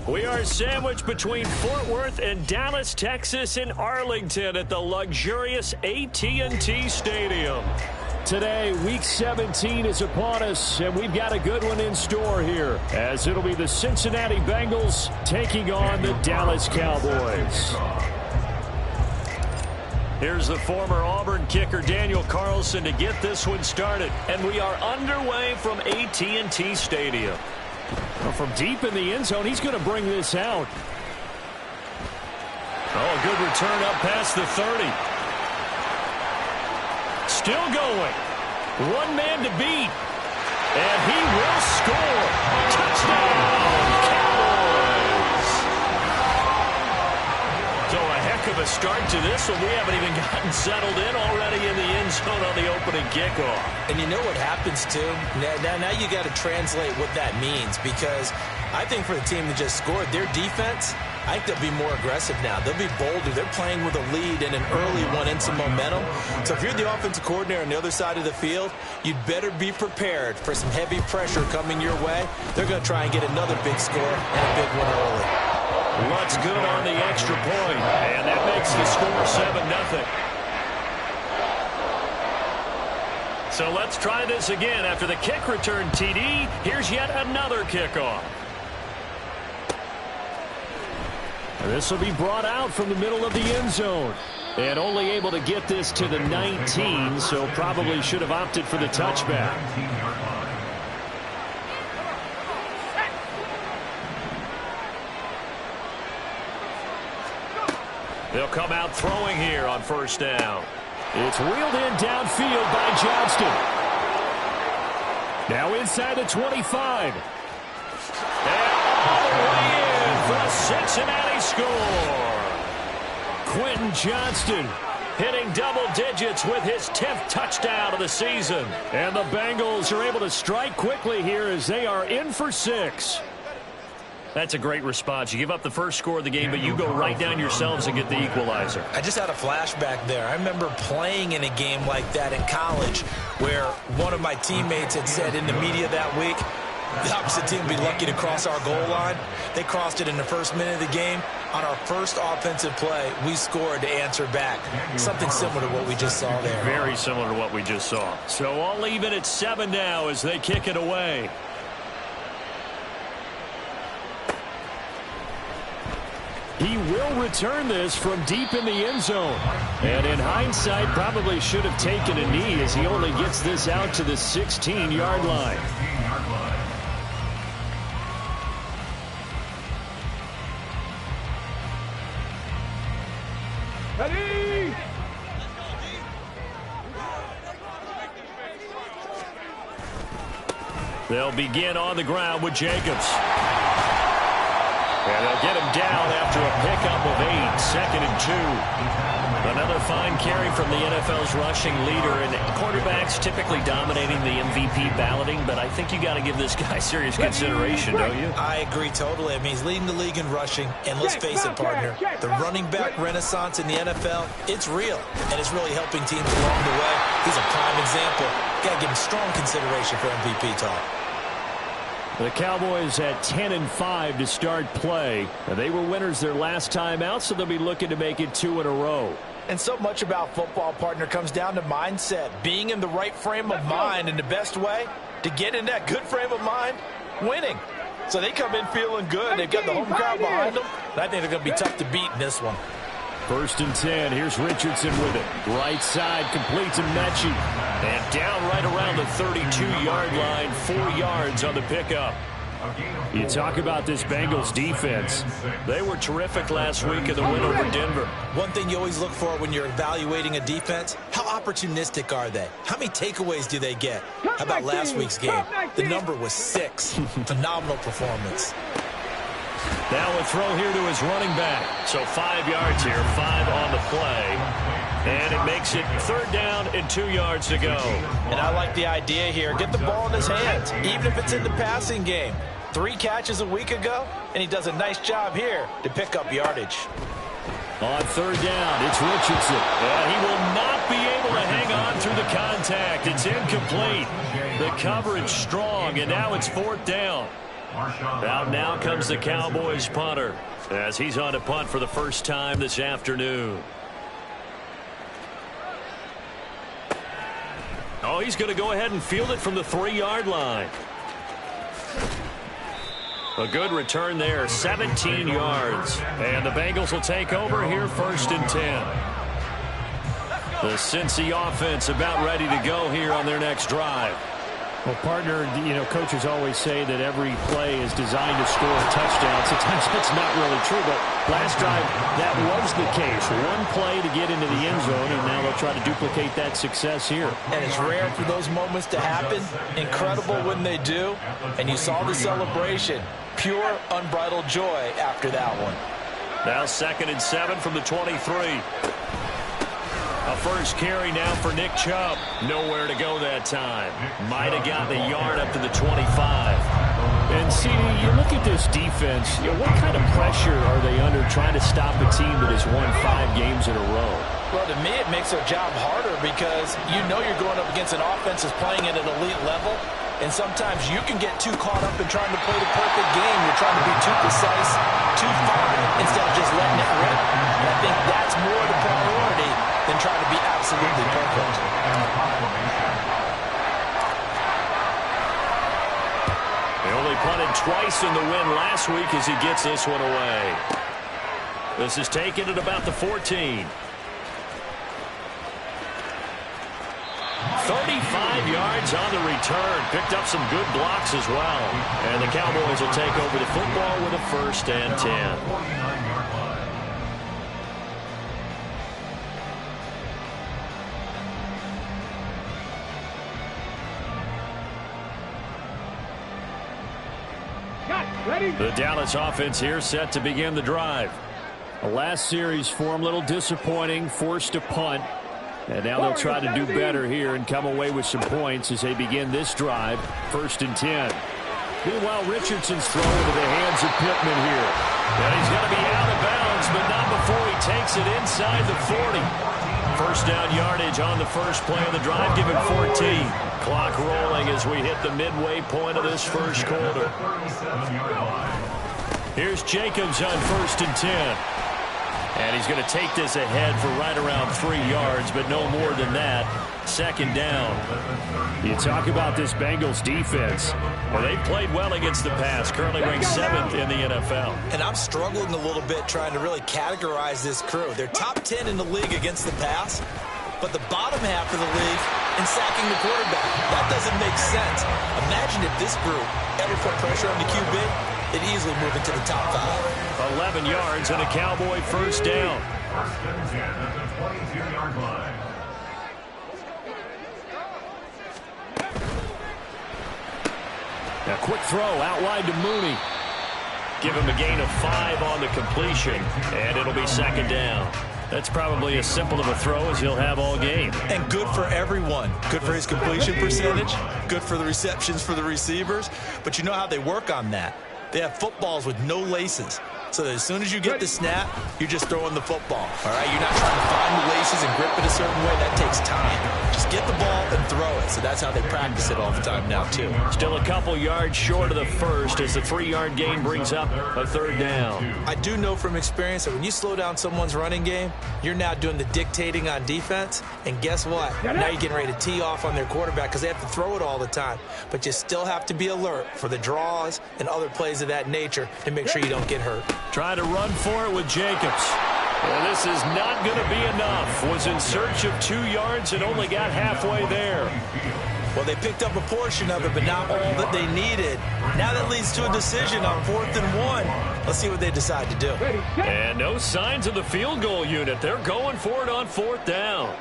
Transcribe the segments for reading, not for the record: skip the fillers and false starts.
We are sandwiched between Fort Worth and Dallas, Texas, and Arlington at the luxurious AT&T Stadium. Today, Week 17 is upon us, and we've got a good one in store here, as it'll be the Cincinnati Bengals taking on the Dallas Cowboys. Here's the former Auburn kicker Daniel Carlson to get this one started, and we are underway from AT&T Stadium. Well, from deep in the end zone, he's going to bring this out. Oh, good return up past the 30. Still going. One man to beat. And he will score. Touchdown, Cowboys. So a heck of a start to this one. We haven't even gotten settled in already in the end zone on the opening kickoff. And you know what happens, too? Now you got to translate what that means, because I think for the team that just scored, their defense, I think they'll be more aggressive now. They'll be bolder. They're playing with a lead and an early one and some momentum. So if you're the offensive coordinator on the other side of the field, you'd better be prepared for some heavy pressure coming your way. They're going to try and get another big score and a big one early. What's good on the extra point, and that makes the score 7-0. So let's try this again. After the kick return TD, here's yet another kickoff. This will be brought out from the middle of the end zone. And only able to get this to the 19, so probably should have opted for the touchback. They'll come out throwing here on first down. It's reeled in downfield by Johnston. Now inside the 25. And all the way in for a Cincinnati score. Quentin Johnston hitting double digits with his 10th touchdown of the season. And the Bengals are able to strike quickly here as they are in for 6. That's a great response. You give up the first score of the game, but you go right down yourselves and get the equalizer. I just had a flashback there. I remember playing in a game like that in college where one of my teammates had said in the media that week, the opposite team would be lucky to cross our goal line. They crossed it in the first minute of the game. On our first offensive play, we scored to answer back. Something similar to what we just saw there. Very similar to what we just saw. So all even at 7 now as they kick it away. He will return this from deep in the end zone. And in hindsight, probably should have taken a knee as he only gets this out to the 16-yard line. Ready? They'll begin on the ground with Jacobs. And they'll get him down after a pickup of 8, 2nd and 2. Another fine carry from the NFL's rushing leader, and quarterbacks typically dominating the MVP balloting, but I think you got to give this guy serious consideration, don't you? I agree totally. I mean, he's leading the league in rushing, and let's face it, partner, the running back renaissance in the NFL, it's real, and it's really helping teams along the way. He's a prime example. Got to give him strong consideration for MVP talk. The Cowboys at 10-5 to start play. They were winners their last time out, so they'll be looking to make it 2 in a row. And so much about football, partner, comes down to mindset. Being in the right frame of mind, and the best way to get in that good frame of mind, winning. So they come in feeling good. They've got the home crowd behind them. And I think they're going to be tough to beat in this one. 1st and 10. Here's Richardson with it. Right side, complete to Mechie. And down right around the 32-yard line, 4 yards on the pickup. You talk about this Bengals defense. They were terrific last week in the win over Denver. One thing you always look for when you're evaluating a defense, how opportunistic are they? How many takeaways do they get? How about last week's game? The number was 6. Phenomenal performance. Now a throw here to his running back. So 5 yards here, 5 on the play. And it makes it 3rd down and 2 yards to go. And I like the idea here. Get the ball in his hands, even if it's in the passing game. 3 catches a week ago, and he does a nice job here to pick up yardage. On 3rd down, it's Richardson. He will not be able to hang on through the contact. It's incomplete. The coverage strong, and now it's 4th down. Out now comes the Cowboys punter as he's on to punt for the first time this afternoon. Oh, he's going to go ahead and field it from the 3-yard line. A good return there, 17 yards. And the Bengals will take over here 1st and 10. The Cincy offense about ready to go here on their next drive. Well, partner, coaches always say that every play is designed to score a touchdown. Sometimes that's not really true, but last drive that was the case. One play to get into the end zone, and now they'll try to duplicate that success here. And it's rare for those moments to happen. Incredible when they do. And you saw the celebration. Pure, unbridled joy after that one. Now 2nd and 7 from the 23. A first carry now for Nick Chubb. Nowhere to go that time. Might have gotten a yard up to the 25. And, CD, you look at this defense, what kind of pressure are they under trying to stop a team that has won 5 games in a row? Well, to me, it makes their job harder because you're going up against an offense that's playing at an elite level. And sometimes you can get too caught up in trying to play the perfect game. You're trying to be too precise, too fine, instead of just letting it rip. And I think that's more the priority than trying to be absolutely perfect. They only punted twice in the win last week as he gets this one away. This is taken at about the 14. 35 yards on the return. Picked up some good blocks as well. And the Cowboys will take over the football with a 1st and 10. The Dallas offense here set to begin the drive. The last series for them, a little disappointing, forced to punt. And now they'll try to do better here and come away with some points as they begin this drive, 1st and 10. Meanwhile, Richardson's throw into the hands of Pittman here. And he's going to be out of bounds, but not before he takes it inside the 40. 1st down yardage on the first play of the drive, give him 14. Clock rolling as we hit the midway point of this first quarter. Here's Jacobs on 1st and 10. And he's going to take this ahead for right around 3 yards, but no more than that. 2nd down. You talk about this Bengals defense. Well, they've played well against the pass, currently ranked 7th in the NFL. And I'm struggling a little bit trying to really categorize this crew. They're top 10 in the league against the pass, but the bottom half of the league in sacking the quarterback. That doesn't make sense. Imagine if this group ever put pressure on the QB. It easily move into the top 5. 11 yards and a Cowboy 1st down. A quick throw out wide to Mooney. Give him a gain of 5 on the completion, and it'll be 2nd down. That's probably as simple of a throw as he'll have all game. And good for everyone. Good for his completion percentage. Good for the receptions for the receivers. But you know how they work on that. They have footballs with no laces. So that as soon as you get the snap, you're just throwing the football. All right? You're not trying to find the laces and grip it a certain way. That takes time. Just get the ball and throw it. So that's how they practice it all the time now, too. Still a couple yards short of the first as the 3-yard gain brings up a 3rd down. I do know from experience that when you slow down someone's running game, you're now doing the dictating on defense. And guess what? Now you're getting ready to tee off on their quarterback because they have to throw it all the time. But you still have to be alert for the draws and other plays of that nature to make sure you don't get hurt. Trying to run for it with Jacobs. Well, this is not going to be enough. Was in search of 2 yards and only got halfway there. Well, they picked up a portion of it, but not all that they needed. Now that leads to a decision on 4th and 1. Let's see what they decide to do. And no signs of the field goal unit. They're going for it on 4th down.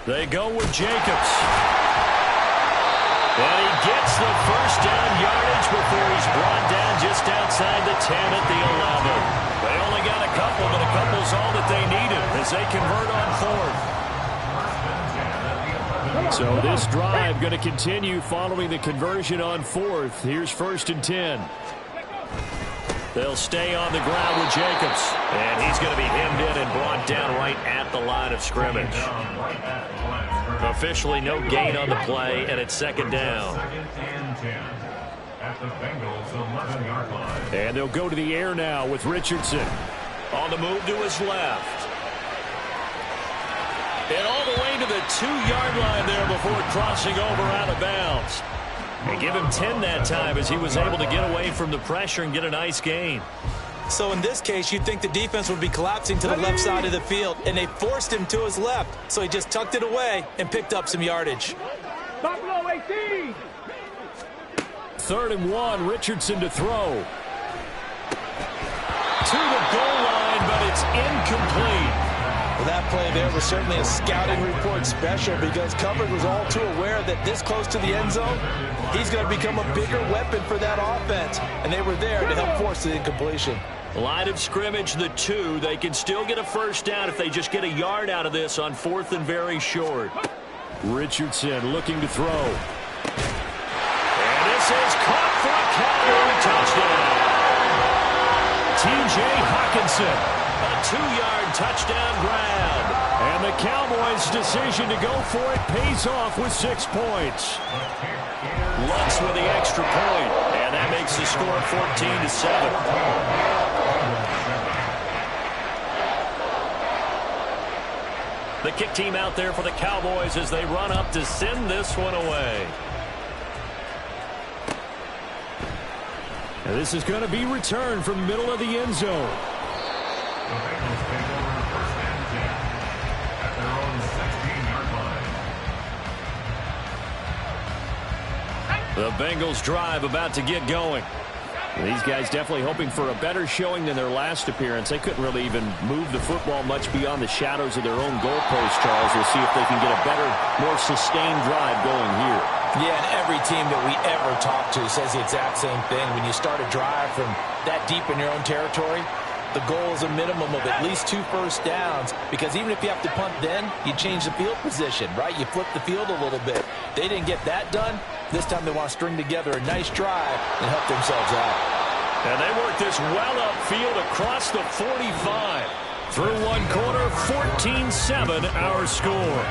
They go with Jacobs. And he gets the first down yardage before he's brought down just outside the 10 at the 11. They only got a couple, but a couple's all that they needed as they convert on fourth. So this drive going to continue following the conversion on fourth. Here's 1st and 10. They'll stay on the ground with Jacobs. And he's going to be hemmed in and brought down right at the line of scrimmage. Officially no gain on the play, and it's 2nd down. And they'll go to the air now with Richardson. On the move to his left. And all the way to the 2-yard line there before crossing over out of bounds. And give him 10 that time as he was able to get away from the pressure and get a nice gain. So in this case, you'd think the defense would be collapsing to the left side of the field, and they forced him to his left. So he just tucked it away and picked up some yardage. 3rd and 1, Richardson to throw. To the goal line, but it's incomplete. Well, that play there was certainly a scouting report special because coverage was all too aware that this close to the end zone, he's going to become a bigger weapon for that offense. And they were there to help force the incompletion. Line of scrimmage, the 2. They can still get a first down if they just get a yard out of this on 4th and very short. Richardson looking to throw. And this is caught for a Cowboy touchdown. T.J. Hawkinson, a 2-yard touchdown grab. And the Cowboys' decision to go for it pays off with 6 points. Lutz with the extra point, and that makes the score 14-7. The kick team out there for the Cowboys as they run up to send this one away. And this is going to be returned from the middle of the end zone. The Bengals drive about to get going. These guys definitely hoping for a better showing than their last appearance. They couldn't really even move the football much beyond the shadows of their own goalpost, Charles. We'll see if they can get a better, more sustained drive going here. Yeah, and every team that we ever talk to says the exact same thing. When you start a drive from that deep in your own territory, the goal is a minimum of at least 2 first downs, because even if you have to punt then, you change the field position, right? You flip the field a little bit. They didn't get that done. This time they want to string together a nice drive and help themselves out. And they work this well upfield across the 45. Through one quarter, 14-7 our score.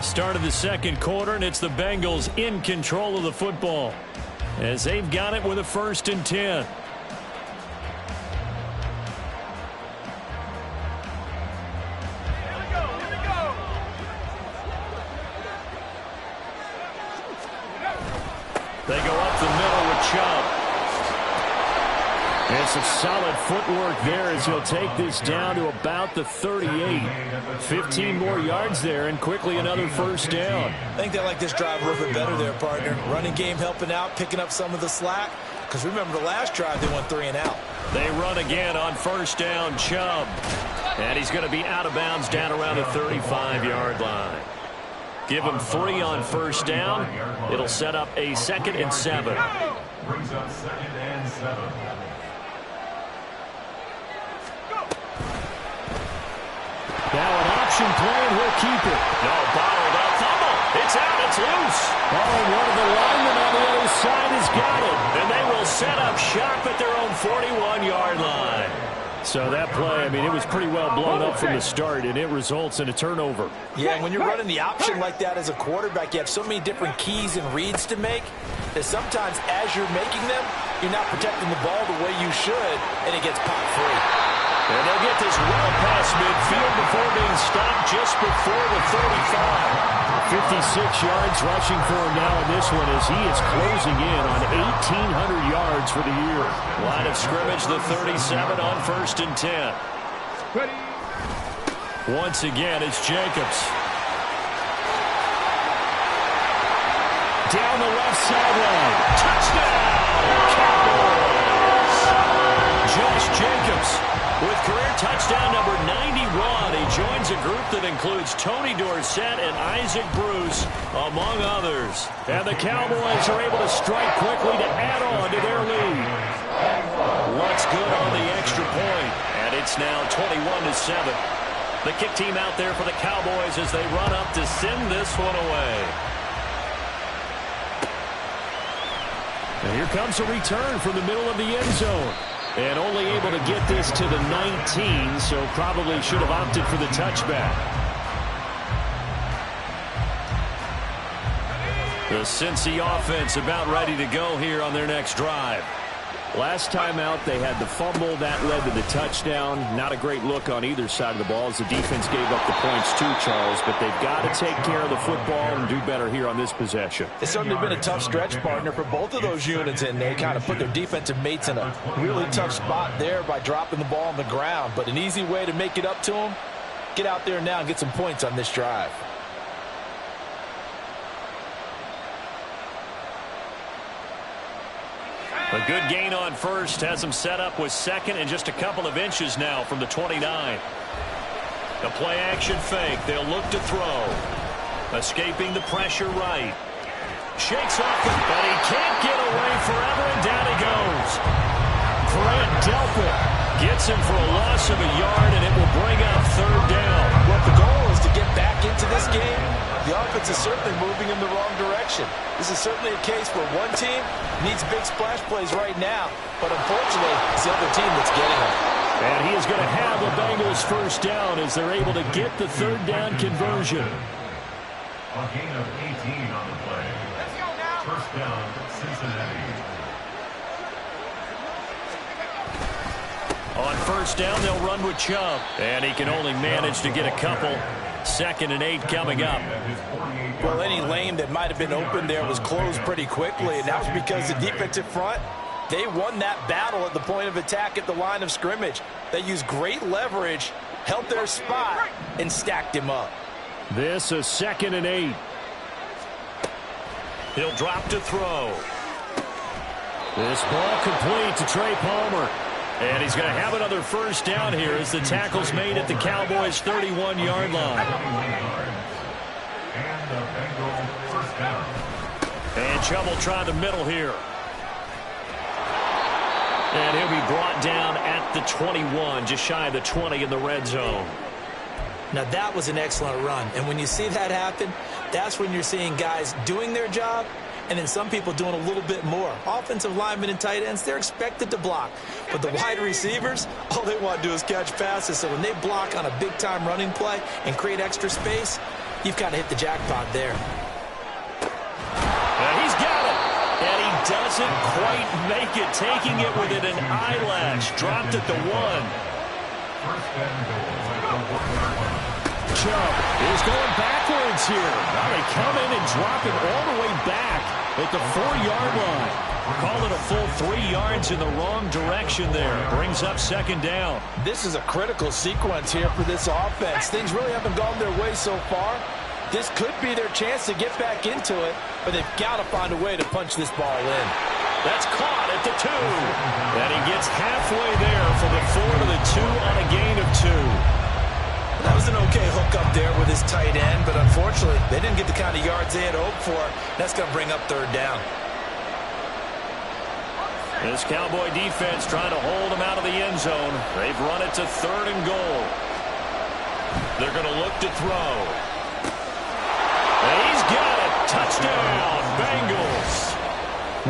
Start of the second quarter, and it's the Bengals in control of the football as they've got it with a 1st and 10. They go up the middle with Chubb. And some solid footwork there as he'll take this down to about the 38. 15 more yards there, and quickly another first down. I think they like this drive a little bit better there, partner. Running game helping out, picking up some of the slack. Because remember, the last drive they went 3 and out. They run again on first down, Chubb. And he's going to be out of bounds down around the 35-yard line. Give him 3 on first down. It'll set up a 2nd and 7. Brings up 2nd and 7. Now an option play, and he'll keep it. No, bottled up, fumble. It's out, it's loose. Oh, and one of the linemen on the other side has got it. And they will set up shop at their own 41-yard line. So that play, I mean, it was pretty well blown up from the start, and it results in a turnover. Yeah, and when you're running the option like that as a quarterback, you have so many different keys and reads to make that sometimes as you're making them, you're not protecting the ball the way you should, and it gets popped free. And they'll get this well past midfield before being stopped just before the 35. 56 yards rushing for him now in this one as he is closing in on 1,800 yards for the year. Line of scrimmage, the 37 on 1st and 10. Once again, it's Jacobs. Down the left sideline. Touchdown! Cowboys! Josh Jacobs with career touchdown number 91. He joins a group that includes Tony Dorsett and Isaac Bruce, among others. And the Cowboys are able to strike quickly to add on to their lead. What's good on the extra point? And it's now 21-7. The kick team out there for the Cowboys as they run up to send this one away. And here comes a return from the middle of the end zone. And only able to get this to the 19, so probably should have opted for the touchback. The Cincy offense about ready to go here on their next drive. Last time out, they had the fumble. That led to the touchdown. Not a great look on either side of the ball as the defense gave up the points too, Charles. But they've got to take care of the football and do better here on this possession. It's certainly been a tough stretch, partner, for both of those units, and they kind of put their defensive mates in a really tough spot there by dropping the ball on the ground. But an easy way to make it up to them, get out there now and get some points on this drive. A good gain on first has them set up with second and just a couple of inches now from the 29. The play action fake. They'll look to throw. Escaping the pressure right. Shakes off it, but he can't get away forever, and down he goes. Grant Delpit gets him for a loss of a yard, and it will bring up third down. Well, the goal is to get back into this game. The offense is certainly moving in the wrong direction. This is certainly a case where one team needs big splash plays right now, but unfortunately, it's the other team that's getting them. And he is going to have the Bengals first down as they're able to get the third down conversion. A gain of 18 on the play. First down, Cincinnati. On first down, they'll run with Chubb, and he can only manage to get a couple. 2nd and 8 coming up. Well, any lane that might have been open there was closed pretty quickly, and that was because the defensive front, they won that battle at the point of attack at the line of scrimmage. They used great leverage, held their spot, and stacked him up. This is 2nd and 8. He'll drop to throw. This ball complete to Trey Palmer. And he's going to have another first down here as the tackle's made at the Cowboys' 31-yard line. And the Bengals first down. And Chubb will try the middle here. And he'll be brought down at the 21, just shy of the 20 in the red zone. Now, that was an excellent run. And when you see that happen, that's when you're seeing guys doing their job, and then some people doing a little bit more. Offensive linemen and tight ends, they're expected to block. But the wide receivers, all they want to do is catch passes. So when they block on a big-time running play and create extra space, you've kind of hit the jackpot there. And he's got it. And he doesn't quite make it, taking it within an eyelash. Dropped at the 1. First and goal. Chubb is going backwards here. Now they come in and drop it all the way back at the 4-yard line. Call it a full 3 yards in the wrong direction there. Brings up 2nd down. This is a critical sequence here for this offense. Things really haven't gone their way so far. This could be their chance to get back into it, but they've got to find a way to punch this ball in. That's caught at the 2. And he gets halfway there for the 4 to the 2 on a gain of 2. That was an okay hook up there with his tight end, but unfortunately, they didn't get the kind of yards they had hoped for. That's going to bring up third down. This Cowboy defense trying to hold him out of the end zone. They've run it to 3rd and goal. They're going to look to throw. And he's got it. Touchdown, Bengals.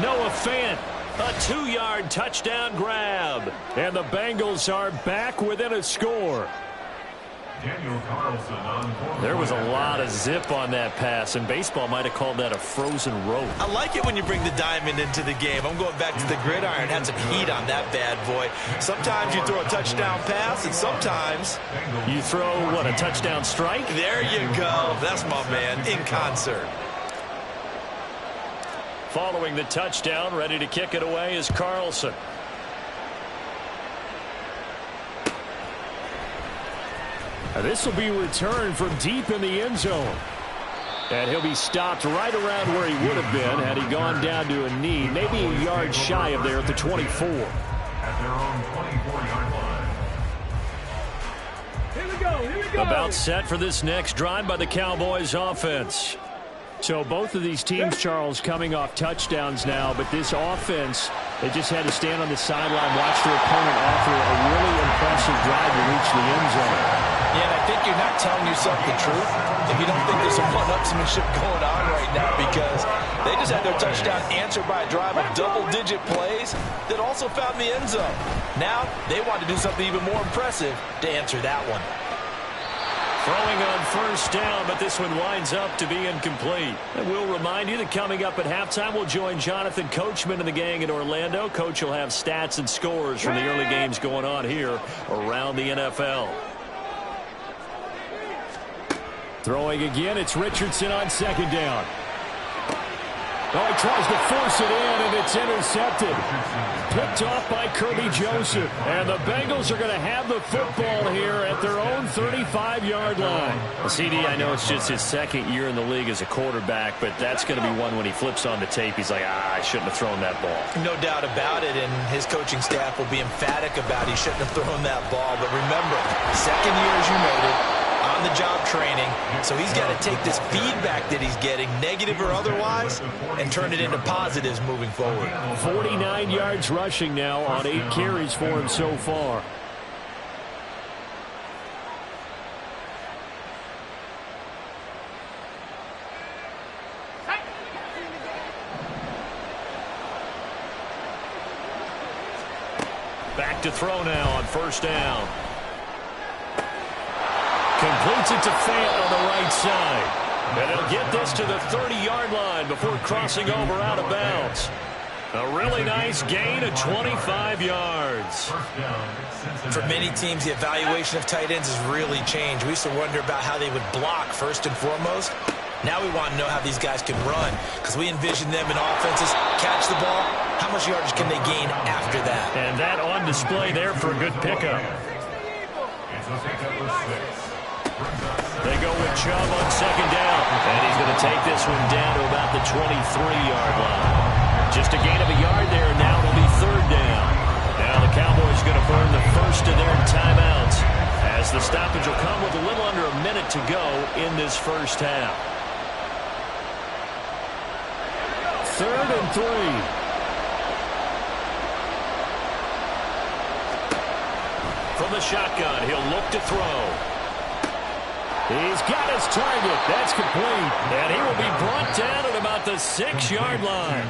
Noah Fant, a 2-yard touchdown grab. And the Bengals are back within a score. There was a lot of zip on that pass, and baseball might have called that a frozen rope. I like it when you bring the diamond into the game. I'm going back to the gridiron. Had some heat on that bad boy. Sometimes you throw a touchdown pass, and sometimes you throw, what, a touchdown strike? There you go. That's my man, in concert. Following the touchdown, ready to kick it away is Carlson. This will be returned from deep in the end zone. And he'll be stopped right around where he would have been had he gone down to a knee, maybe a yard shy of there at the 24. At their own 24-yard line. Here we go. About set for this next drive by the Cowboys offense. So both of these teams, Charles, coming off touchdowns now, but this offense, they just had to stand on the sideline, watch their opponent offer a really impressive drive to reach the end zone. Yeah, and I think you're not telling yourself the truth if you don't think there's some one-upsmanship going on right now, because they just had their touchdown answered by a drive of double-digit plays that also found the end zone. Now they want to do something even more impressive to answer that one. Throwing on first down, but this one winds up to be incomplete. And we'll remind you that coming up at halftime, we'll join Jonathan Coachman and the gang in Orlando. Coach will have stats and scores from the early games going on here around the NFL. Throwing again, it's Richardson on second down. Oh, he tries to force it in, and it's intercepted. Picked off by Kirby Joseph. And the Bengals are going to have the football here at their own 35-yard line. Well, CD, I know it's just his second year in the league as a quarterback, but that's going to be one when he flips on the tape. He's like, I shouldn't have thrown that ball. No doubt about it, and his coaching staff will be emphatic about he shouldn't have thrown that ball. But remember, second year, as you noted, on-the-job training, so he's got to take this feedback that he's getting, negative or otherwise, and turn it into positives moving forward. 49 yards rushing now on 8 carries for him so far. Back to throw now on first down. Completes it to Fant on the right side. And he'll get this to the 30-yard line before crossing over out of bounds. A really nice gain of 25 yards. For many teams, the evaluation of tight ends has really changed. We used to wonder about how they would block first and foremost. Now we want to know how these guys can run, because we envision them in offenses catch the ball. How much yardage can they gain after that? And that on display there for a good pickup. They go with Chubb on second down. And he's going to take this one down to about the 23-yard line. Just a gain of a yard there, and now it'll be third down. Now the Cowboys going to burn the first of their timeouts, as the stoppage will come with a little under a minute to go in this first half. 3rd and 3. From the shotgun, he'll look to throw. He's got his target. That's complete. And he will be brought down at about the 6-yard line.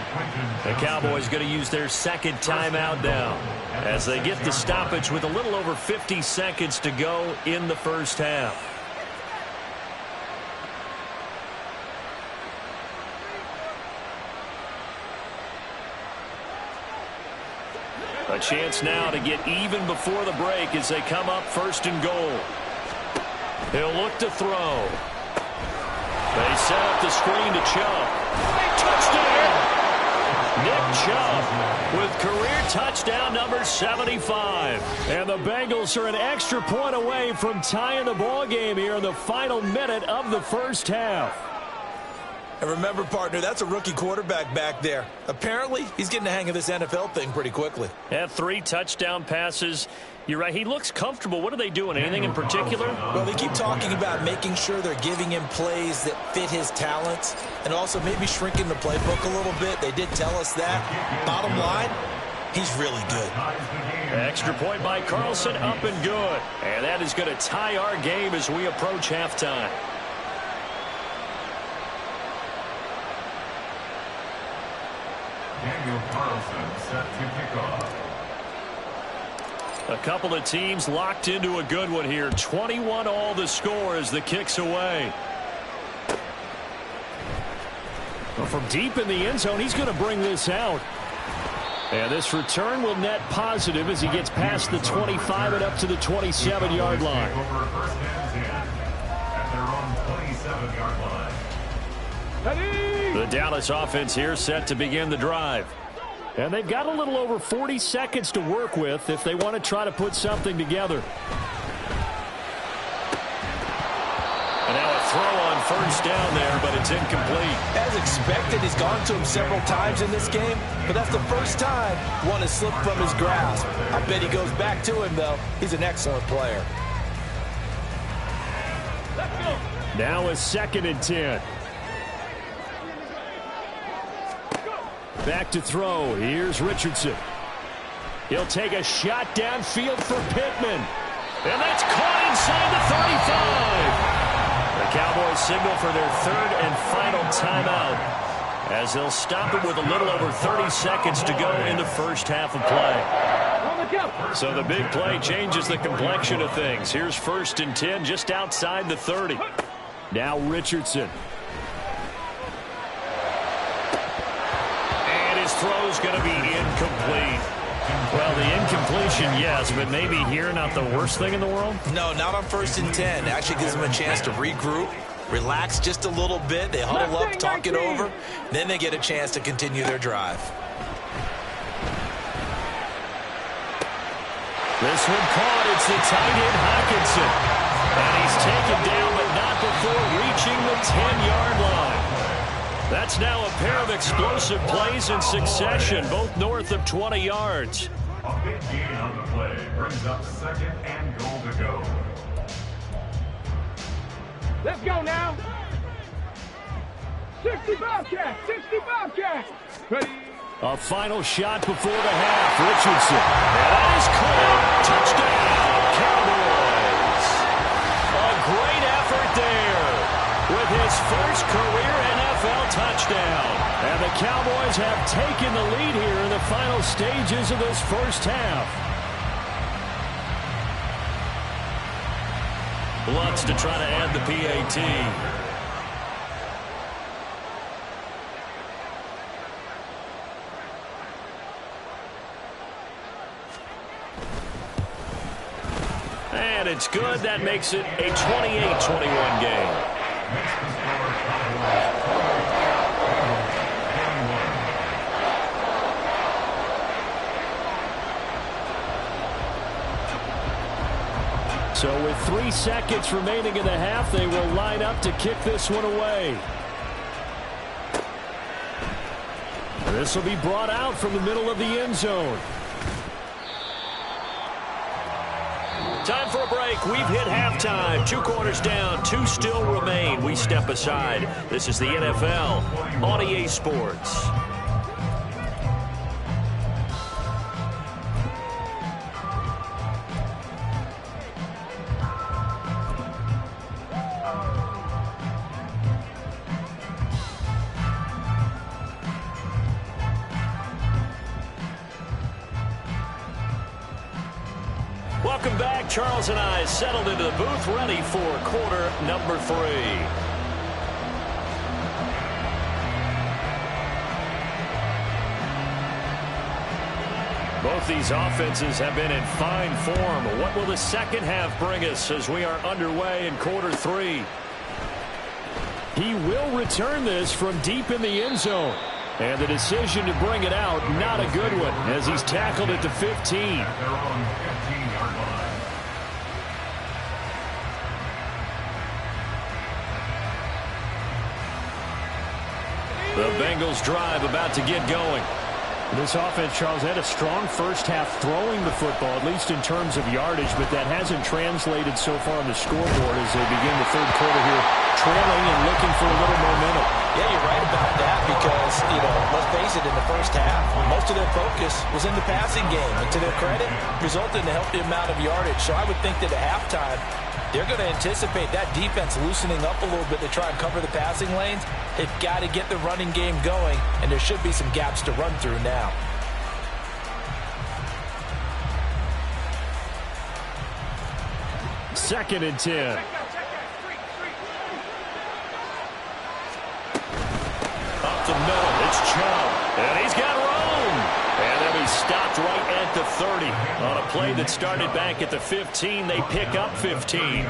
The Cowboys going to use their second timeout now, as they get the stoppage with a little over 50 seconds to go in the first half. A chance now to get even before the break as they come up 1st and goal. He'll look to throw. They set up the screen to Chubb. Touchdown! Nick Chubb with career touchdown number 75. And the Bengals are an extra point away from tying the ball game here in the final minute of the first half. And remember, partner, that's a rookie quarterback back there. Apparently, he's getting the hang of this NFL thing pretty quickly. Had 3 touchdown passes. You're right, he looks comfortable. What are they doing? Anything in particular? Well, they keep talking about making sure they're giving him plays that fit his talents, and also maybe shrinking the playbook a little bit. They did tell us that. Bottom line, he's really good. Extra point by Carlson, up and good. And that is going to tie our game as we approach halftime. Daniel Carlson set to kick off. A couple of teams locked into a good one here. 21 all the score as the kick's away. Well, from deep in the end zone, he's going to bring this out. And this return will net positive as he gets past the 25 and up to the 27-yard line. The Dallas offense here set to begin the drive. And they've got a little over 40 seconds to work with if they want to try to put something together. And now a throw on first down there, but it's incomplete. As expected, he's gone to him several times in this game, but that's the first time one has slipped from his grasp. I bet he goes back to him, though. He's an excellent player. Now a 2nd and 10. Back to throw. Here's Richardson. He'll take a shot downfield for Pittman. And that's caught inside the 35. The Cowboys signal for their 3rd and final timeout as they'll stop it with a little over 30 seconds to go in the first half of play. So the big play changes the complexion of things. Here's 1st and 10 just outside the 30. Now Richardson. And his throw's going to be incomplete. Well, the incompletion, yes, but maybe here not the worst thing in the world? No, not on 1st and 10. Actually gives them a chance to regroup, relax just a little bit. They huddle up, talk it over. Then they get a chance to continue their drive. This one caught. It's the tight end Hockenson. And he's taken down, but not before reaching the 10-yard line. That's now a pair of explosive plays in succession, both north of 20 yards. A big gain on the play brings up 2nd and goal to go. Let's go now. 60 Bobcats, 60 Bobcats. Ready? A final shot before the half. Richardson. And that is caught. Touchdown, Cowboys. A great effort there with his first career NFL touchdown. And the Cowboys have taken the lead here in the final stages of this first half. Lutz to try to add the PAT. And it's good. That makes it a 28-21 game. So with 3 seconds remaining in the half, they will line up to kick this one away. This will be brought out from the middle of the end zone. Time for a break. We've hit halftime. 2 quarters down. 2 still remain. We step aside. This is the NFL on EA Sports. Welcome back. Charles and I settled into the booth, ready for quarter number 3. Both these offenses have been in fine form. What will the second half bring us as we are underway in quarter 3? He will return this from deep in the end zone. And the decision to bring it out, not a good one, as he's tackled at the 15. They're on 15-yard line. The Bengals drive about to get going. This offense, Charles, had a strong first half throwing the football, at least in terms of yardage, but that hasn't translated so far on the scoreboard as they begin the third quarter here, trailing and looking for a little momentum. Yeah, you're right about that because, let's face it, in the first half, most of their focus was in the passing game. And to their credit, resulted in a healthy amount of yardage. So I would think that at halftime, they're going to anticipate that defense loosening up a little bit to try and cover the passing lanes. They've got to get the running game going, and there should be some gaps to run through now. Second and 10. Up the middle, it's Chubb. And he's got room. And then he's stopped right at the 30. On a play that started back at the 15, they pick up 15.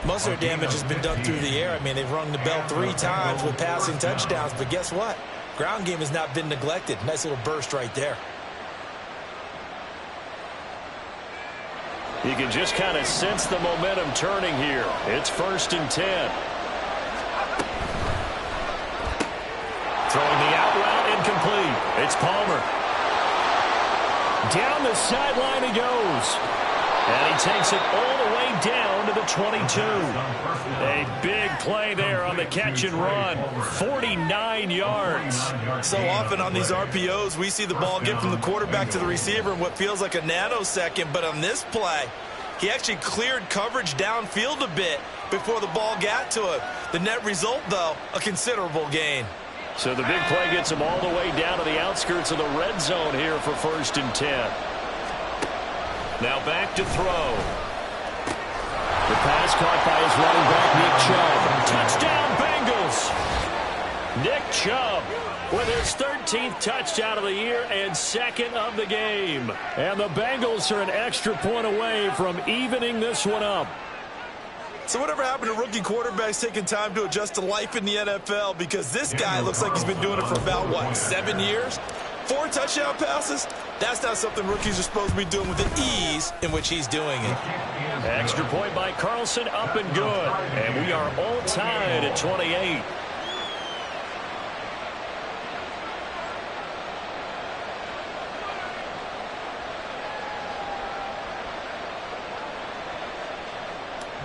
Most of their damage has been done through the air. I mean, they've rung the bell 3 times with passing touchdowns. But guess what? Ground game has not been neglected. Nice little burst right there. You can just kind of sense the momentum turning here. It's 1st and 10. Throwing the out route incomplete. It's Palmer. Down the sideline he goes. And he takes it all the way down to the 22. A big play there on the catch and run. 49 yards. So often on these RPOs, we see the ball get from the quarterback to the receiver in what feels like a nanosecond. But on this play, he actually cleared coverage downfield a bit before the ball got to him. The net result, though, a considerable gain. So the big play gets him all the way down to the outskirts of the red zone here for 1st and 10. Now back to throw. The pass caught by his running back, Nick Chubb. Touchdown, Bengals. Nick Chubb with his 13th touchdown of the year and 2nd of the game. And the Bengals are an extra point away from evening this one up. So whatever happened to rookie quarterbacks taking time to adjust to life in the NFL? Because this guy looks like he's been doing it for about, what, 7 years? 4 touchdown passes? That's not something rookies are supposed to be doing with the ease in which he's doing it. Extra point by Carlson, up and good. And we are all tied at 28.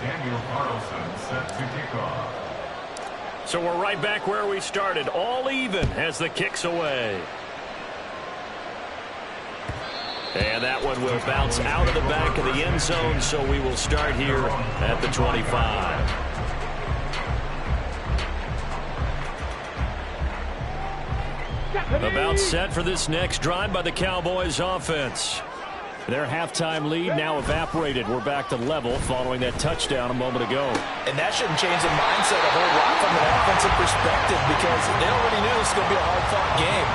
Daniel Carlson set to kick off. So we're right back where we started, all even as the kick's away. And that one will bounce out of the back of the end zone, so we will start here at the 25. About set for this next drive by the Cowboys offense. Their halftime lead now evaporated. We're back to level following that touchdown a moment ago. And that shouldn't change the mindset a whole lot from an offensive perspective, because they already knew this was going to be a hard-fought game.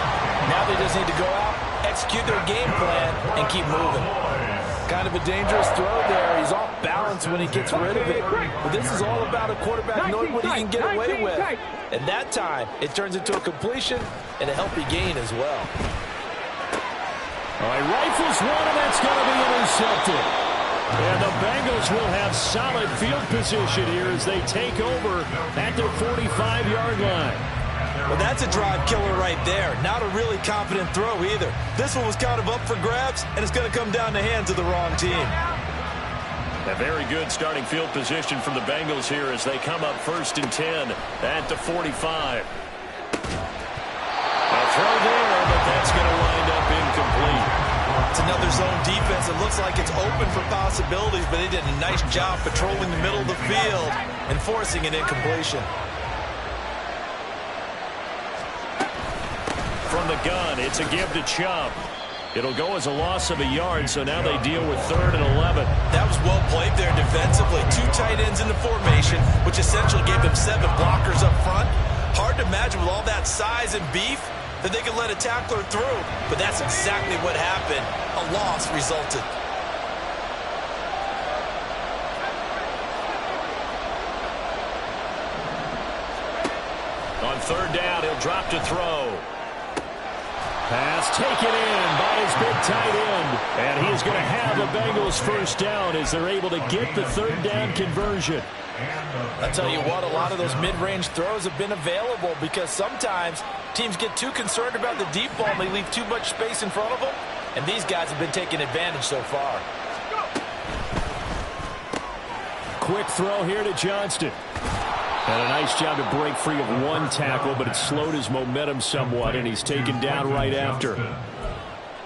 Now they just need to go out, execute their game plan, and keep moving. Kind of a dangerous throw there. He's off balance when he gets rid of it. But this is all about a quarterback knowing what he can get away with. And that time, it turns into a completion and a healthy gain as well. All right, rifles one, and that's going to be intercepted. And the Bengals will have solid field position here as they take over at their 45-yard line. Well, that's a drive killer right there. Not a really confident throw either. This one was kind of up for grabs, and it's going to come down the hands of the wrong team. A very good starting field position from the Bengals here as they come up 1st and 10 at the 45. A throw there, but that's going to wind up incomplete. It's another zone defense. It looks like it's open for possibilities, but they did a nice job patrolling the middle of the field and forcing an incompletion. From the gun, it's a give to Chubb. It'll go as a loss of a yard, so now they deal with 3rd and 11. That was well played there defensively. 2 tight ends in the formation, which essentially gave them 7 blockers up front. Hard to imagine with all that size and beef that they could let a tackler through, but that's exactly what happened. A loss resulted. On 3rd down, he'll drop to throw. Pass taken in by his big tight end. And he is going to have the Bengals 1st down as they're able to get the 3rd down conversion. I tell you what, a lot of those mid-range throws have been available because sometimes teams get too concerned about the deep ball and they leave too much space in front of them. And these guys have been taking advantage so far. Quick throw here to Johnston. And a nice job to break free of 1 tackle, but it slowed his momentum somewhat, and he's taken down right after.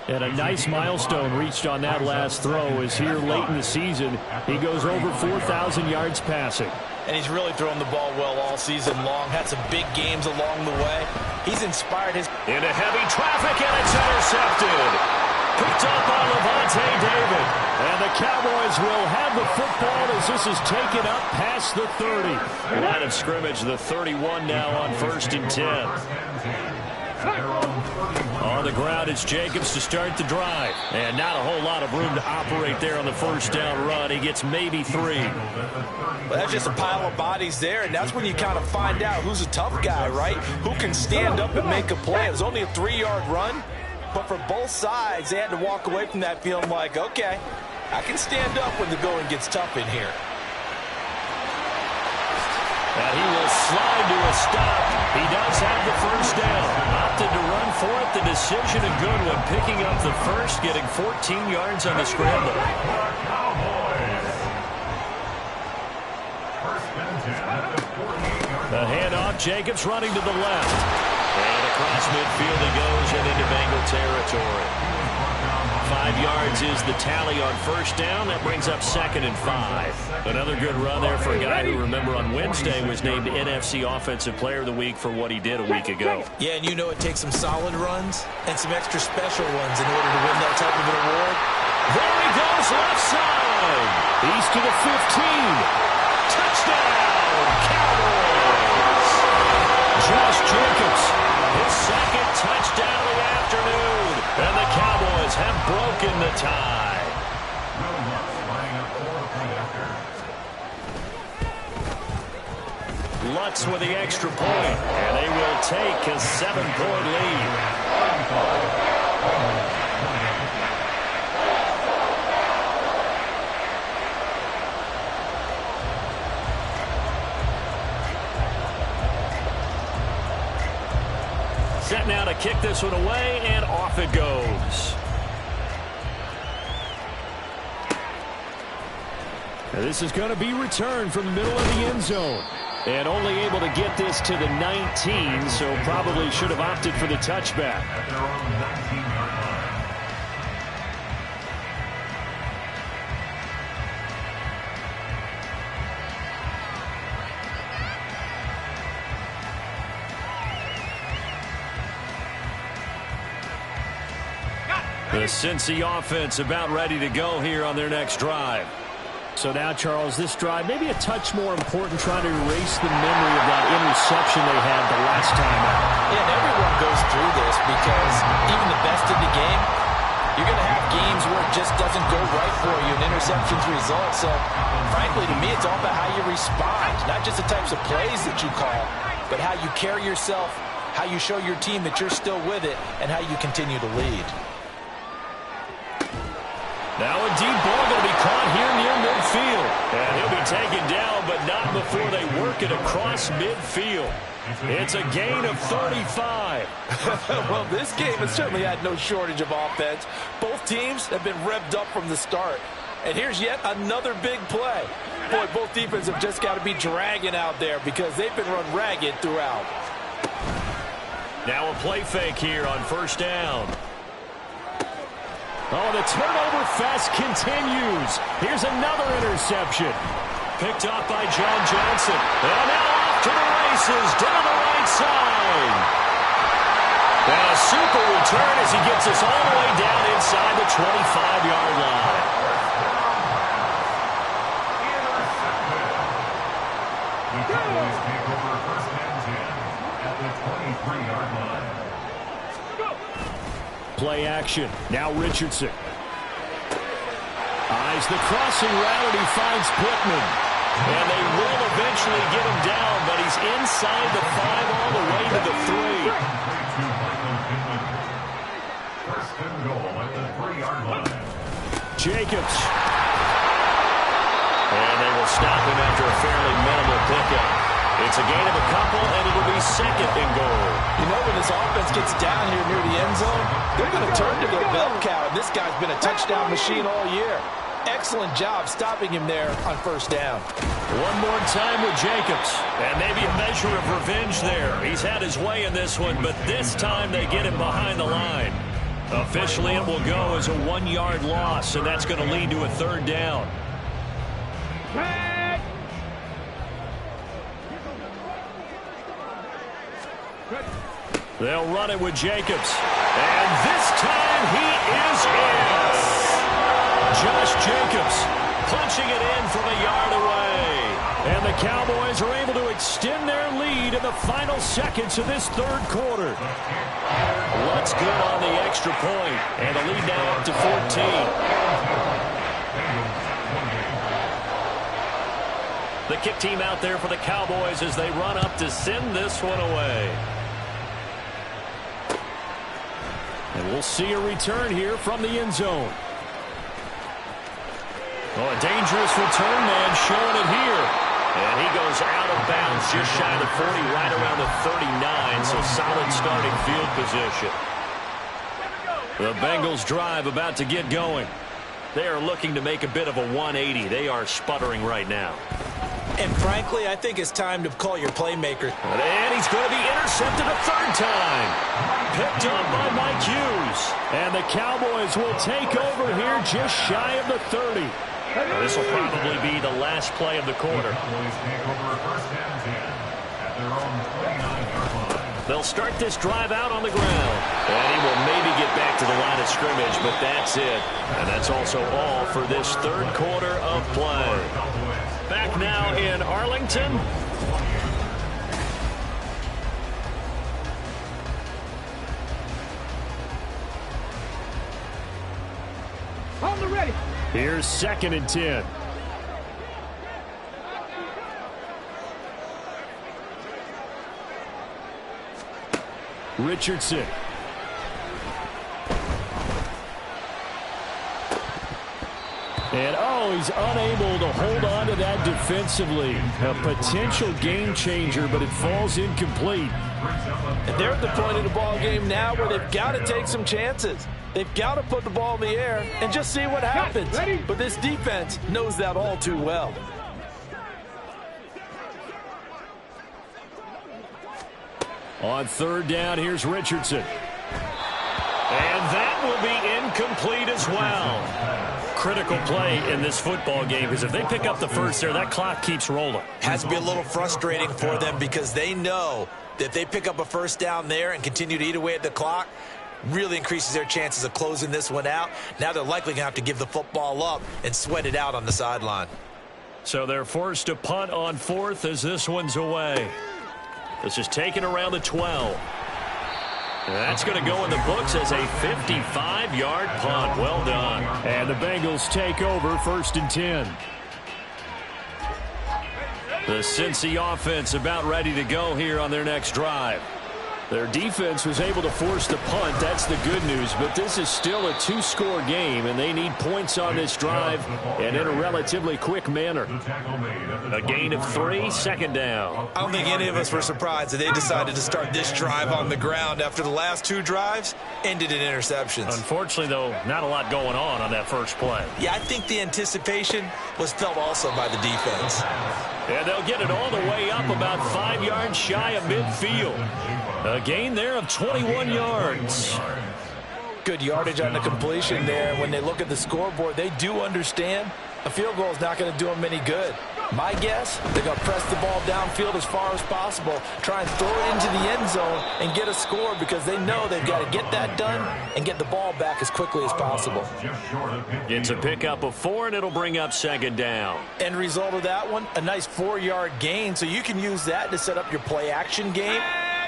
And a nice milestone reached on that last throw as here late in the season, he goes over 4,000 yards passing. And he's really thrown the ball well all season long. Had some big games along the way. He's inspired his... Into heavy traffic, and it's intercepted. Picked up by Levante David. And the Cowboys will have the football as this is taken up past the 30. Line of scrimmage, the 31 now on 1st and 10. On the ground, it's Jacobs to start the drive. And not a whole lot of room to operate there on the 1st down run. He gets maybe 3. Well, that's just a pile of bodies there, and that's when you kind of find out who's a tough guy, right? Who can stand up and make a play. It was only a 3-yard run, but for both sides, they had to walk away from that feeling like, okay, I can stand up when the going gets tough in here. And he will slide to a stop. He does have the first down. Opted to run for it. The decision a good one. Picking up the first, getting 14 yards on the scramble. The handoff, Jacobs running to the left. And across midfield he goes and into Bengal territory. 5 yards is the tally on first down. That brings up 2nd and 5. Another good run there for a guy who, remember, on Wednesday was named NFC Offensive Player of the Week for what he did a week ago. Yeah, and you know it takes some solid runs and some extra special ones in order to win that type of an award. There he goes, left side. He's to the 15. Touchdown, Cowboys. Josh Jacobs, his 2nd touchdown of the afternoon. And the Cowboys have broken the tie. Lutz with the extra point, and they will take a 7-point lead. Set now to kick this one away, and off it goes. Now this is going to be returned from the middle of the end zone. And only able to get this to the 19, so probably should have opted for the touchback. At their own 19-yard line. The Cincy offense about ready to go here on their next drive. So now, Charles, this drive maybe a touch more important, trying to erase the memory of that interception they had the last time out. Yeah, and everyone goes through this because even the best in the game, you're going to have games where it just doesn't go right for you, and interceptions result. So, frankly, to me, it's all about how you respond, not just the types of plays that you call, but how you carry yourself, how you show your team that you're still with it, and how you continue to lead. Now a deep ball going to be caught here near midfield. And he'll be taken down, but not before they work it across midfield. It's a gain of 35. Well, this game has certainly had no shortage of offense. Both teams have been revved up from the start. And here's yet another big play. Boy, both defenses have just got to be dragging out there because they've been run ragged throughout. Now a play fake here on first down. Oh, the turnover fest continues. Here's another interception. Picked up by John Johnson. And now off to the races down the right side. And a super return as he gets us all the way down inside the 25-yard line. The Cowboys take over first and 10 at the 23-yard line. Play action. Now Richardson. Eyes the crossing route, and he finds Pittman. And they will eventually get him down, but he's inside the 5 all the way to the 3. First and goal at the 3-yard line. Jacobs. And they will stop him after a fairly minimal pickup. It's a gain of a couple, and it'll be 2nd and goal. You know, when this offense gets down here near the end zone, they're going to turn to their bell cow, and this guy's been a touchdown machine all year. Excellent job stopping him there on first down. One more time with Jacobs, and maybe a measure of revenge there. He's had his way in this one, but this time they get him behind the line. Officially, it will go as a 1-yard loss, and that's going to lead to a 3rd down. They'll run it with Jacobs. And this time he is in. Josh Jacobs punching it in from a yard away. And the Cowboys are able to extend their lead in the final seconds of this 3rd quarter. Lutz good on the extra point. And the lead now up to 14. The kick team out there for the Cowboys as they run up to send this one away. And we'll see a return here from the end zone. Oh, a dangerous return man showing it here. And he goes goes out of bounds just shy of the 40, right around the 39, so solid starting field position. The Bengals drive about to get going. They are looking to make a bit of a 180. They are sputtering right now. And frankly, I think it's time to call your playmaker. And he's going to be intercepted a third time. Picked up by Mike Hughes. And the Cowboys will take over here just shy of the 30. This will probably be the last play of the quarter. They'll start this drive out on the ground. And he will maybe get back to the line of scrimmage, but that's it. And that's also all for this third quarter of play. Back now in Arlington. On the ready. Here's 2nd and 10. Richardson. And, he's unable to hold on to that defensively. A potential game changer, but it falls incomplete. And they're at the point in the ball game now where they've got to take some chances. They've got to put the ball in the air and just see what happens. But this defense knows that all too well. On 3rd down, here's Richardson. And that will be incomplete as well. Critical play in this football game, because if they pick up the first there, that clock keeps rolling. Has to be a little frustrating for them because they know that if they pick up a first down there and continue to eat away at the clock, really increases their chances of closing this one out. Now they're likely going to have to give the football up and sweat it out on the sideline. So they're forced to punt on 4th as this one's away. This is taken around the 12. And that's going to go in the books as a 55-yard punt. Well done. And the Bengals take over 1st and 10. The Cincy offense about ready to go here on their next drive. Their defense was able to force the punt. That's the good news. But this is still a 2-score game, and they need points on this drive and in a relatively quick manner. A gain of 3, 2nd down. I don't think any of us were surprised that they decided to start this drive on the ground after the last 2 drives ended in interceptions. Unfortunately, though, not a lot going on that first play. Yeah, I think the anticipation was felt also by the defense. And they'll get it all the way up about 5 yards shy of midfield. A gain there of 21 yards. Good yardage on the completion there. When they look at the scoreboard, they do understand a field goal is not going to do them any good. My guess, they're going to press the ball downfield as far as possible, try and throw it into the end zone and get a score because they know they've got to get that done and get the ball back as quickly as possible. It's a pickup of 4, and it'll bring up 2nd down. End result of that one, a nice 4-yard gain, so you can use that to set up your play-action game,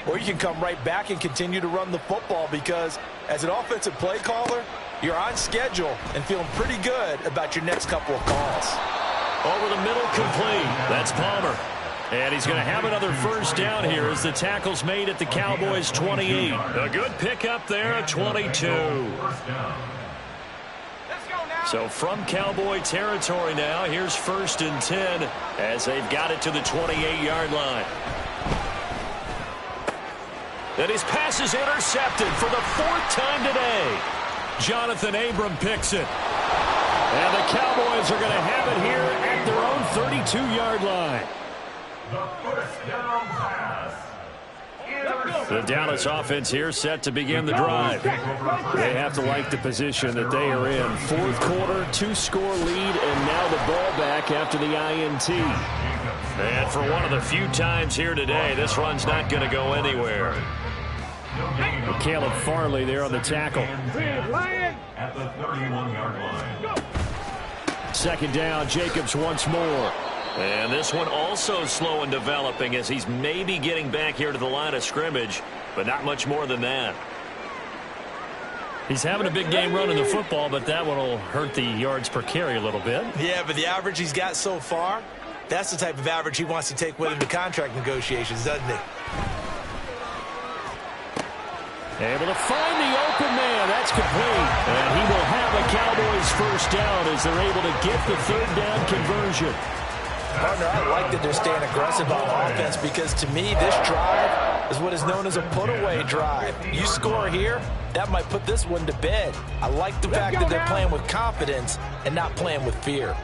or you can come right back and continue to run the football because as an offensive play caller, you're on schedule and feeling pretty good about your next couple of calls. Over the middle, complete. That's Palmer. And he's going to have another first down here as the tackle's made at the Cowboys' 28. A good pickup there at 22. So from Cowboy territory now, here's 1st and 10 as they've got it to the 28-yard line. And his pass is intercepted for the 4th time today. Jonathan Abram picks it. And the Cowboys are going to have it here at their own 32-yard line. The first down pass. The Dallas offense here set to begin the drive. They have to like the position that they are in. 4th quarter, 2-score lead, and now the ball back after the INT. And for one of the few times here today, this run's not going to go anywhere. Caleb Farley there on the tackle. At the 31-yard line. 2nd down, Jacobs once more. And this one also slow in developing as he's maybe getting back here to the line of scrimmage, but not much more than that. He's having a big game running the football, but that one will hurt the yards per carry a little bit. Yeah, but the average he's got so far, that's the type of average he wants to take with him to contract negotiations, doesn't he? Able to find the open man. That's complete. And he will have a Cowboys first down as they're able to get the 3rd down conversion. Partner, I like that they're staying aggressive on offense because to me, this drive is what is known as a put-away drive. You score here, that might put this one to bed. I like the fact that they're playing with confidence and not playing with fear.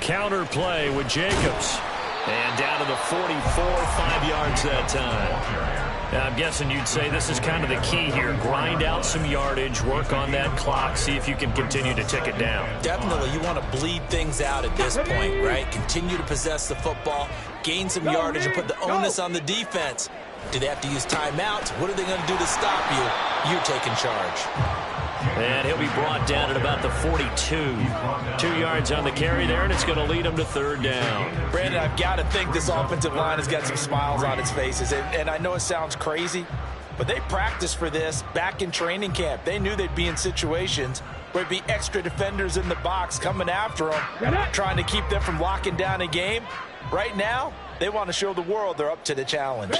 Counter play with Jacobs. And down to the 44, 5 yards that time. Now, I'm guessing you'd say this is kind of the key here. Grind out some yardage, work on that clock, see if you can continue to tick it down. Definitely, you want to bleed things out at this point, right? Continue to possess the football, gain some yardage, and put the onus on the defense. Do they have to use timeouts? What are they going to do to stop you? You're taking charge. And he'll be brought down at about the 42. 2 yards on the carry there, and it's going to lead him to third down. Brandon, I've got to think this offensive line has got some smiles on its faces. And I know it sounds crazy, but they practiced for this back in training camp. They knew they'd be in situations where there'd be extra defenders in the box coming after them, trying to keep them from locking down a game. Right now, they want to show the world they're up to the challenge.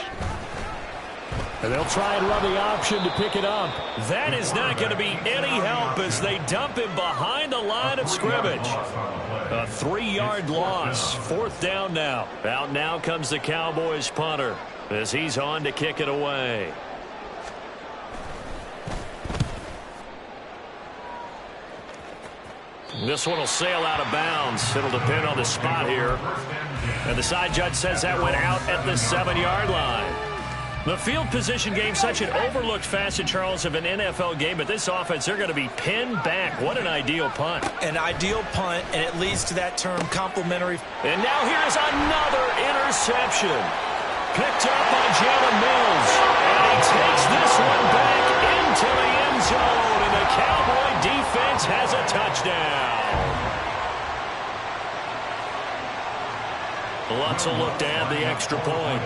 And they'll try and run the option to pick it up. That is not going to be any help as they dump him behind the line of scrimmage. A 3-yard loss. Fourth down now. Out now comes the Cowboys punter as he's on to kick it away. This one will sail out of bounds. It'll depend on the spot here. And the side judge says that went out at the 7-yard line. The field position game, such an overlooked facet, Charles, of an NFL game. But this offense, they're going to be pinned back. What an ideal punt. An ideal punt, and it leads to that term complimentary. And now here's another interception. Picked up by Jalen Mills. And he takes this one back into the end zone. And the Cowboy defense has a touchdown. Lutz will look to add the extra point.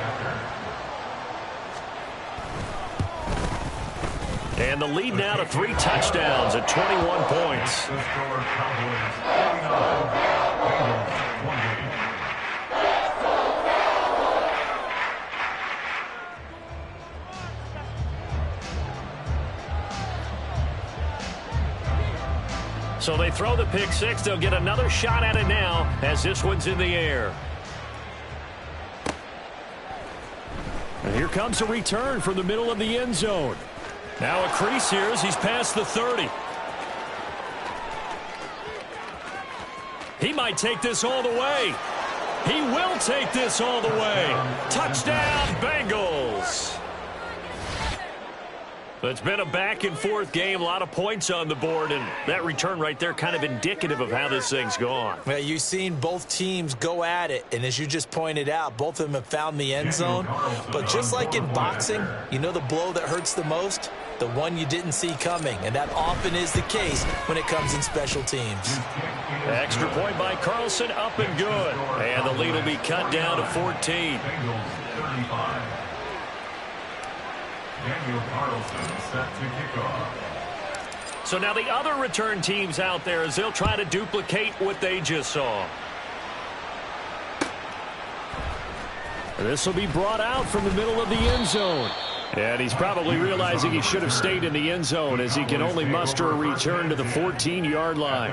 And the lead now to 3 touchdowns at 21 points. So they throw the pick six. They'll get another shot at it now as this one's in the air. And here comes a return from the middle of the end zone. Now a crease here as he's past the 30. He might take this all the way. He will take this all the way. Touchdown, Bengals. It's been a back-and-forth game, a lot of points on the board, and that return right there kind of indicative of how this thing's gone. Well, you've seen both teams go at it, and as you just pointed out, both of them have found the end zone. But just like in boxing, you know the blow that hurts the most? The one you didn't see coming, and that often is the case when it comes in special teams. Extra point by Carlson, up and good. And the lead will be cut down to 14. So now the other return teams out there as they'll try to duplicate what they just saw. This will be brought out from the middle of the end zone. And he's probably realizing he should have stayed in the end zone as he can only muster a return to the 14-yard line.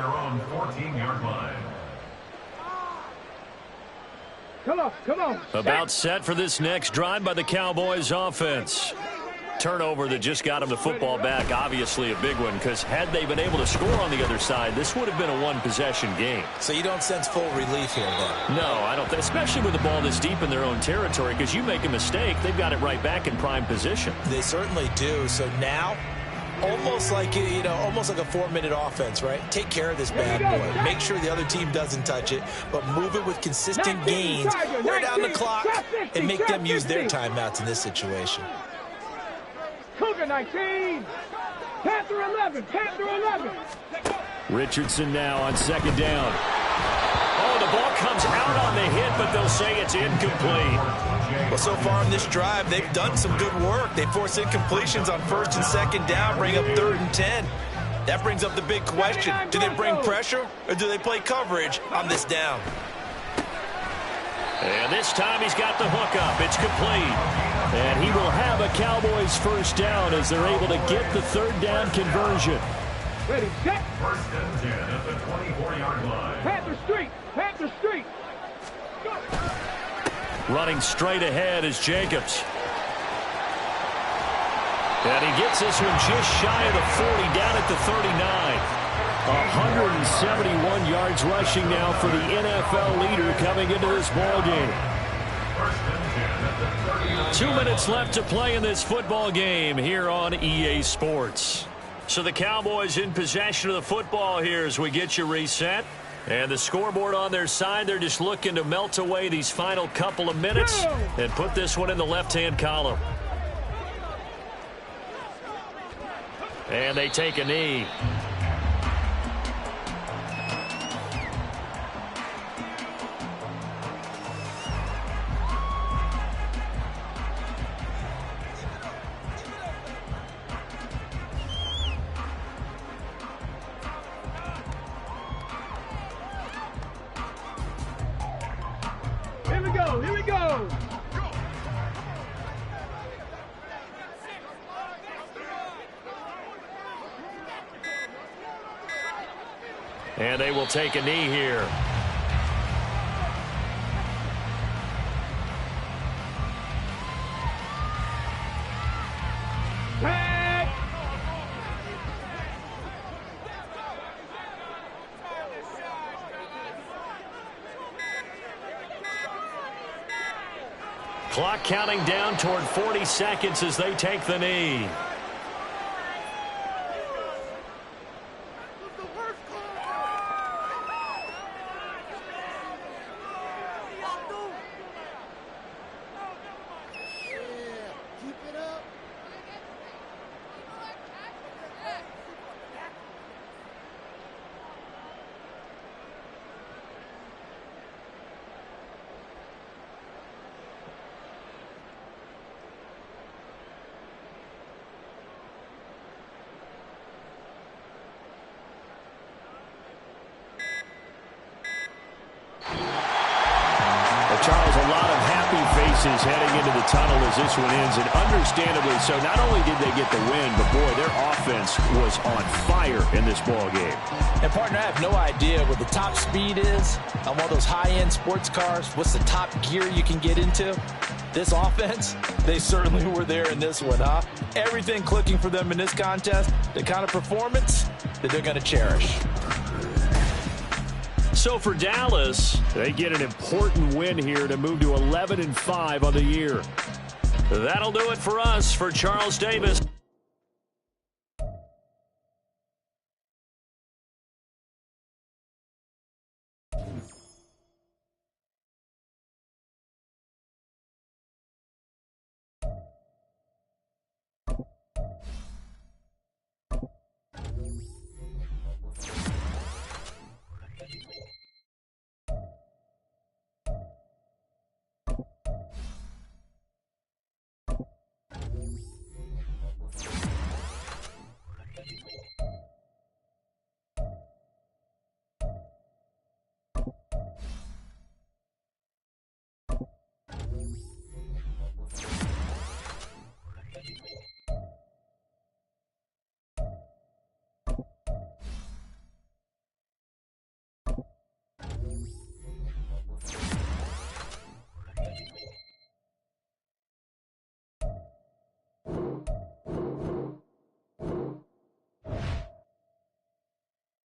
Come on. About set for this next drive by the Cowboys offense. Turnover that just got him the football back, obviously a big one, because had they been able to score on the other side, this would have been a one-possession game. So you don't sense full relief here, then? No, I don't, especially with the ball this deep in their own territory, because you make a mistake, they've got it right back in prime position. They certainly do. So now, almost like a 4-minute offense, right? Take care of this bad boy. Make sure the other team doesn't touch it, but move it with consistent gains, wear down the clock, and make them use their timeouts in this situation. Cougar 19. Panther 11. Panther 11. Richardson now on second down. Oh, the ball comes out on the hit, but they'll say it's incomplete. Well, so far in this drive, they've done some good work. They force incompletions on first and second down, bring up 3rd and 10. That brings up the big question. Do they bring pressure or do they play coverage on this down? And this time he's got the hook up. It's complete. And he will have a Cowboys first down as they're able to get the third down conversion. Ready, set. First and 10 at the 24-yard line. Panther Street. Panther Street. Go. Running straight ahead is Jacobs. And he gets this one just shy of the 40, down at the 39. 171 yards rushing now for the NFL leader coming into this ball game. 2 minutes left to play in this football game here on EA Sports. So the Cowboys in possession of the football here as we get you reset. And the scoreboard on their side, they're just looking to melt away these final couple of minutes and put this one in the left-hand column. And they take a knee. Here we go. Here we go. And they will take a knee here. Tag. Clock counting down toward 40 seconds as they take the knee. Charles, a lot of happy faces heading into the tunnel as this one ends, and understandably so. Not only did they get the win, but boy, their offense was on fire in this ball game. And partner, I have no idea what the top speed is on one of those high-end sports cars. What's the top gear you can get into? This offense, they certainly were there in this one, huh? Everything clicking for them in this contest, the kind of performance that they're going to cherish. So for Dallas, they get an important win here to move to 11-5 on the year. That'll do it for us. For Charles Davis.